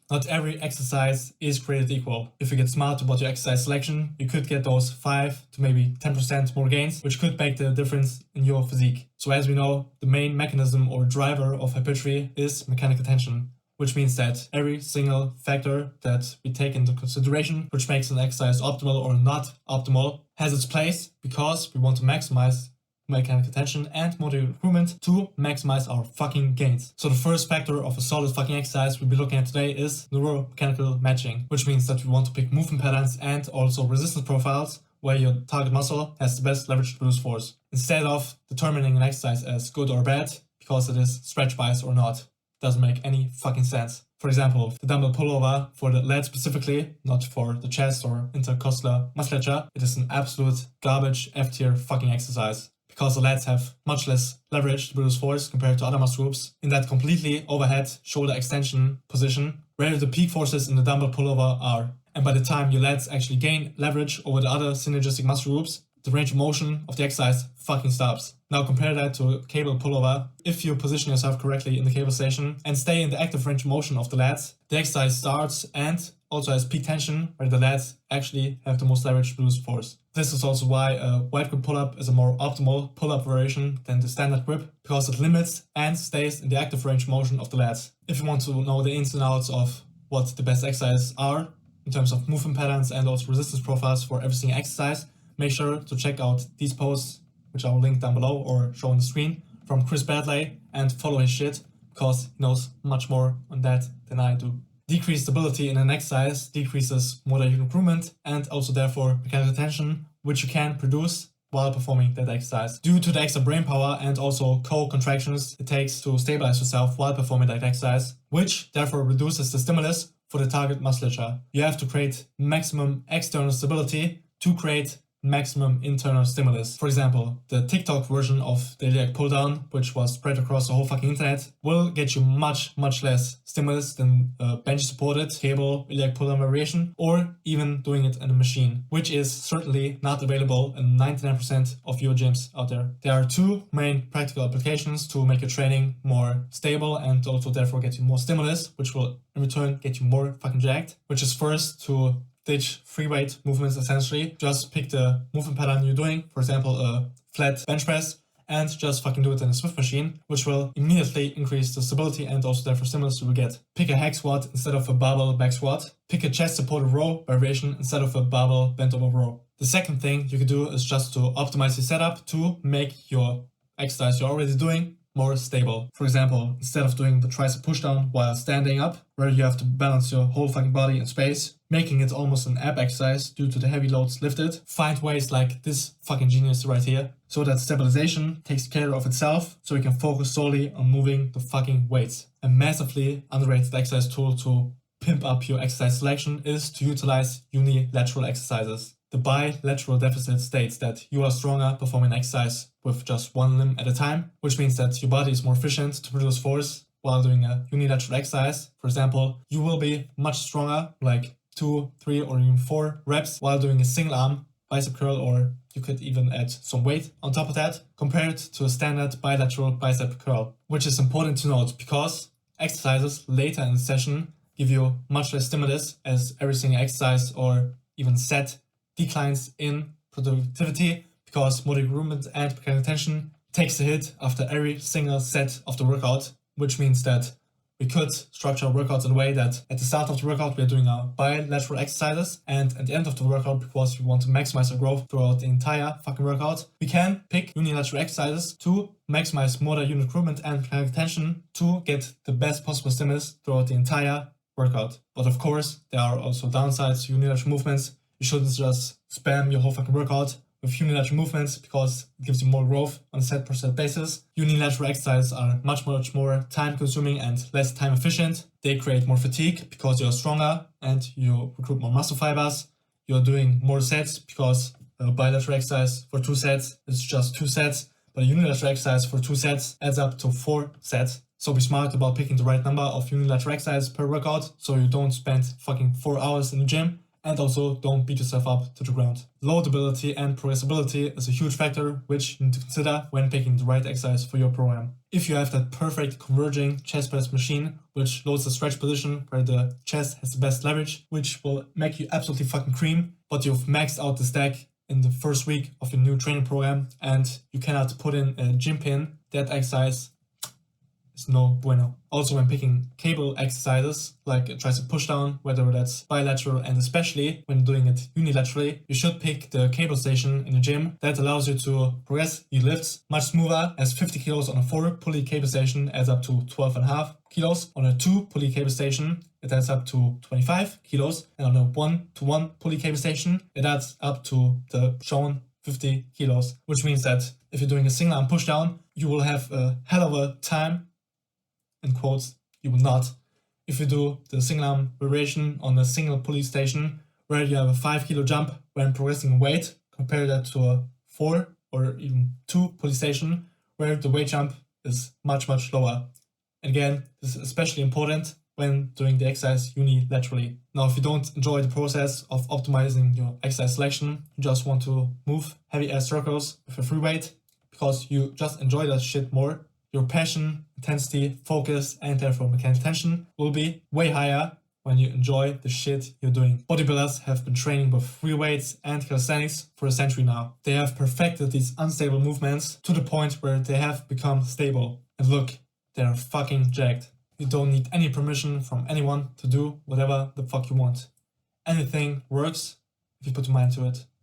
Not every exercise is created equal. If you get smart about your exercise selection, you could get those 5 to maybe 10% more gains, which could make the difference in your physique. So as we know, the main mechanism or driver of hypertrophy is mechanical tension, which means that every single factor that we take into consideration, which makes an exercise optimal or not optimal, has its place because we want to maximize mechanical tension and motor improvement to maximize our fucking gains. So the first factor of a solid fucking exercise we'll be looking at today is neuromechanical matching, which means that we want to pick movement patterns and also resistance profiles where your target muscle has the best leverage to produce force, instead of determining an exercise as good or bad because it is stretch biased or not. Doesn't make any fucking sense. For example, the dumbbell pullover for the lat specifically, not for the chest or intercostal musculature, it is an absolute garbage F-tier fucking exercise, because the lats have much less leverage to produce force compared to other muscle groups in that completely overhead shoulder extension position where the peak forces in the dumbbell pullover are. And by the time your lats actually gain leverage over the other synergistic muscle groups, the range of motion of the exercise fucking stops. Now compare that to a cable pullover. If you position yourself correctly in the cable station and stay in the active range of motion of the lats, the exercise starts and also has peak tension where the lats actually have the most leverage to produce force. This is also why a wide grip pull-up is a more optimal pull-up variation than the standard grip, because it limits and stays in the active range of motion of the lats. If you want to know the ins and outs of what the best exercises are in terms of movement patterns and also resistance profiles for every single exercise, make sure to check out these posts, which I will link down below or show on the screen, from Beardsley, and follow his shit, because he knows much more on that than I do. Decreased stability in an exercise decreases motor unit improvement and also therefore mechanical tension, which you can produce while performing that exercise. Due to the extra brain power and also co-contractions it takes to stabilize yourself while performing that exercise, which therefore reduces the stimulus for the target musculature. You have to create maximum external stability to create maximum internal stimulus. For example, the TikTok version of the iliac pull down, which was spread across the whole fucking internet, will get you much less stimulus than a bench supported cable iliac pull down variation, or even doing it in a machine, which is certainly not available in 99% of your gyms out there. There are two main practical applications to make your training more stable and also therefore get you more stimulus, which will in return get you more fucking jacked, which is first to ditch free weight movements essentially. Just pick the movement pattern you're doing, for example a flat bench press, and just fucking do it in a Swift machine, which will immediately increase the stability and also therefore stimulus you will get. Pick a hack squat instead of a barbell back squat. Pick a chest supported row variation instead of a barbell bent over row. The second thing you can do is just to optimize your setup to make your exercise you're already doing more stable. For example, instead of doing the tricep pushdown while standing up, where you have to balance your whole fucking body in space, making it almost an ab exercise due to the heavy loads lifted, find ways like this fucking genius right here, so that stabilization takes care of itself, so you can focus solely on moving the fucking weights. A massively underrated exercise tool to pimp up your exercise selection is to utilize unilateral exercises. The bilateral deficit states that you are stronger performing exercise with just one limb at a time, which means that your body is more efficient to produce force while doing a unilateral exercise. For example, you will be much stronger, like 2, 3 or even 4 reps while doing a single arm bicep curl, or you could even add some weight on top of that, compared to a standard bilateral bicep curl, which is important to note because exercises later in the session give you much less stimulus as every single exercise or even set declines in productivity because motor improvement and mechanical tension takes a hit after every single set of the workout, which means that we could structure our workouts in a way that at the start of the workout we are doing our bilateral exercises, and at the end of the workout, because we want to maximize our growth throughout the entire fucking workout, we can pick unilateral exercises to maximize motor unit improvement and mechanical tension to get the best possible stimulus throughout the entire workout. But of course, there are also downsides to unilateral movements. You shouldn't just spam your whole fucking workout with unilateral movements because it gives you more growth on a set per set basis. Unilateral exercises are much more time consuming and less time efficient. They create more fatigue because you're stronger and you recruit more muscle fibers. You're doing more sets because a bilateral exercise for 2 sets is just 2 sets, but a unilateral exercise for 2 sets adds up to 4 sets. So be smart about picking the right number of unilateral exercises per workout so you don't spend fucking 4 hours in the gym And also, don't beat yourself up to the ground. Loadability and progressibility is a huge factor which you need to consider when picking the right exercise for your program. If you have that perfect converging chest press machine, which loads the stretch position where the chest has the best leverage, which will make you absolutely fucking cream, but you've maxed out the stack in the first week of your new training program and you cannot put in a gym pin, that exercise is no bueno. Also, when picking cable exercises like tricep pushdown, whether that's bilateral and especially when doing it unilaterally, you should pick the cable station in the gym. That allows you to progress your lifts much smoother, as 50 kilos on a 4-pulley cable station adds up to 12.5 kilos. On a 2-pulley cable station, it adds up to 25 kilos. And on a 1-to-1 pulley cable station, it adds up to the shown 50 kilos. Which means that if you're doing a single arm pushdown, you will have a hell of a time, in quotes, you will not, if you do the single arm variation on a single pulley station where you have a 5 kilo jump when progressing weight. Compare that to a 4 or even 2 pulley station where the weight jump is much lower. And again, this is especially important when doing the exercise unilaterally. Now, if you don't enjoy the process of optimizing your exercise selection, you just want to move heavy ass circles with a free weight because you just enjoy that shit more, your passion, intensity, focus, and therefore mechanical tension will be way higher when you enjoy the shit you're doing. Bodybuilders have been training with free weights and calisthenics for a century now. They have perfected these unstable movements to the point where they have become stable. And look, they're fucking jacked. You don't need any permission from anyone to do whatever the fuck you want. Anything works if you put your mind to it.